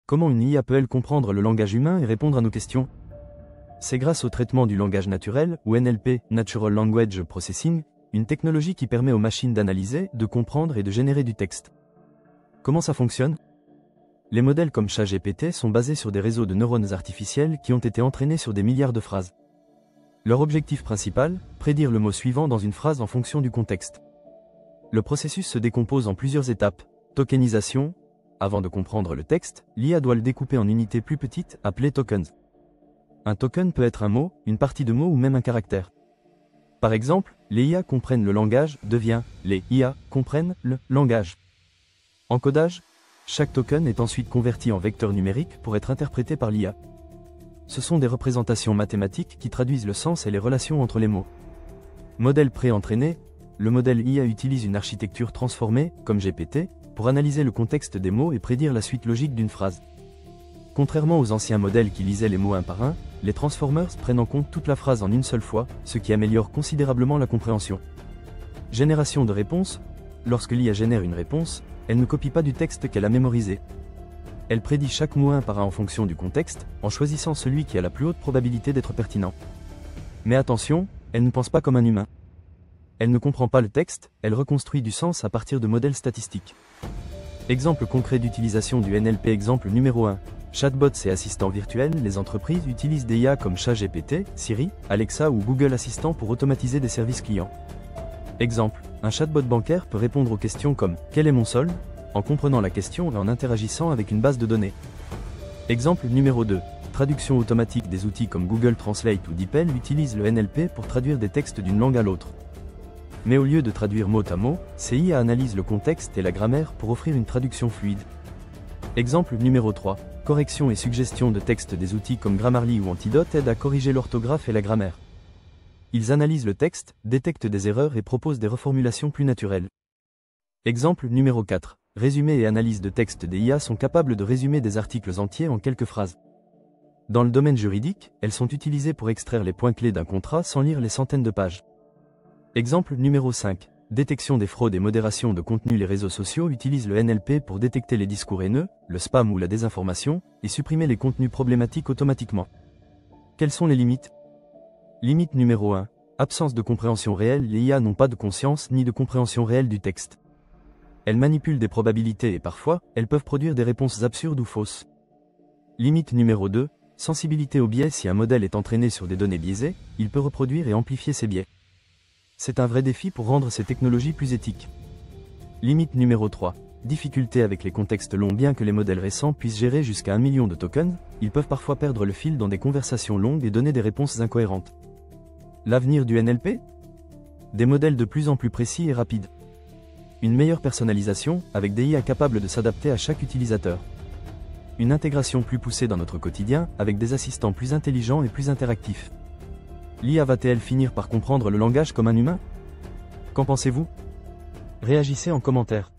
Comment une IA peut-elle comprendre le langage humain et répondre à nos questions? C'est grâce au traitement du langage naturel, ou NLP, Natural Language Processing, une technologie qui permet aux machines d'analyser, de comprendre et de générer du texte. Comment ça fonctionne? Les modèles comme ChatGPT sont basés sur des réseaux de neurones artificiels qui ont été entraînés sur des milliards de phrases. Leur objectif principal, prédire le mot suivant dans une phrase en fonction du contexte. Le processus se décompose en plusieurs étapes. Tokenisation. Avant de comprendre le texte, l'IA doit le découper en unités plus petites, appelées tokens. Un token peut être un mot, une partie de mot ou même un caractère. Par exemple, les IA comprennent le langage devient les IA comprennent le langage. Encodage. Chaque token est ensuite converti en vecteur numérique pour être interprété par l'IA. Ce sont des représentations mathématiques qui traduisent le sens et les relations entre les mots. Modèle pré-entraîné. Le modèle IA utilise une architecture transformée, comme GPT, pour analyser le contexte des mots et prédire la suite logique d'une phrase. Contrairement aux anciens modèles qui lisaient les mots un par un, les transformers prennent en compte toute la phrase en une seule fois, ce qui améliore considérablement la compréhension. Génération de réponses. Lorsque l'IA génère une réponse, elle ne copie pas du texte qu'elle a mémorisé. Elle prédit chaque mot un par un en fonction du contexte, en choisissant celui qui a la plus haute probabilité d'être pertinent. Mais attention, elle ne pense pas comme un humain. Elle ne comprend pas le texte, elle reconstruit du sens à partir de modèles statistiques. Exemple concret d'utilisation du NLP. Exemple numéro 1. Chatbots et assistants virtuels. Les entreprises utilisent des IA comme ChatGPT, Siri, Alexa ou Google Assistant pour automatiser des services clients. Exemple, un chatbot bancaire peut répondre aux questions comme « Quel est mon solde ?», en comprenant la question et en interagissant avec une base de données. Exemple numéro 2. Traduction automatique. Des outils comme Google Translate ou DeepL utilisent le NLP pour traduire des textes d'une langue à l'autre. Mais au lieu de traduire mot à mot, ces IA analysent le contexte et la grammaire pour offrir une traduction fluide. Exemple numéro 3. Correction et suggestion de texte. Des outils comme Grammarly ou Antidote aident à corriger l'orthographe et la grammaire. Ils analysent le texte, détectent des erreurs et proposent des reformulations plus naturelles. Exemple numéro 4. Résumé et analyse de texte. Des IA sont capables de résumer des articles entiers en quelques phrases. Dans le domaine juridique, elles sont utilisées pour extraire les points clés d'un contrat sans lire les centaines de pages. Exemple numéro 5. Détection des fraudes et modération de contenu. Les réseaux sociaux utilisent le NLP pour détecter les discours haineux, le spam ou la désinformation, et supprimer les contenus problématiques automatiquement. Quelles sont les limites? Limite numéro 1. Absence de compréhension réelle. Les IA n'ont pas de conscience ni de compréhension réelle du texte. Elles manipulent des probabilités et parfois, elles peuvent produire des réponses absurdes ou fausses. Limite numéro 2. Sensibilité au biais. Si un modèle est entraîné sur des données biaisées, il peut reproduire et amplifier ces biais. C'est un vrai défi pour rendre ces technologies plus éthiques. Limite numéro 3. Difficulté avec les contextes longs. Bien que les modèles récents puissent gérer jusqu'à 1 million de tokens, ils peuvent parfois perdre le fil dans des conversations longues et donner des réponses incohérentes. L'avenir du NLP? Des modèles de plus en plus précis et rapides. Une meilleure personnalisation, avec des IA capables de s'adapter à chaque utilisateur. Une intégration plus poussée dans notre quotidien, avec des assistants plus intelligents et plus interactifs. L'IA va-t-elle finir par comprendre le langage comme un humain? Qu'en pensez-vous? Réagissez en commentaire.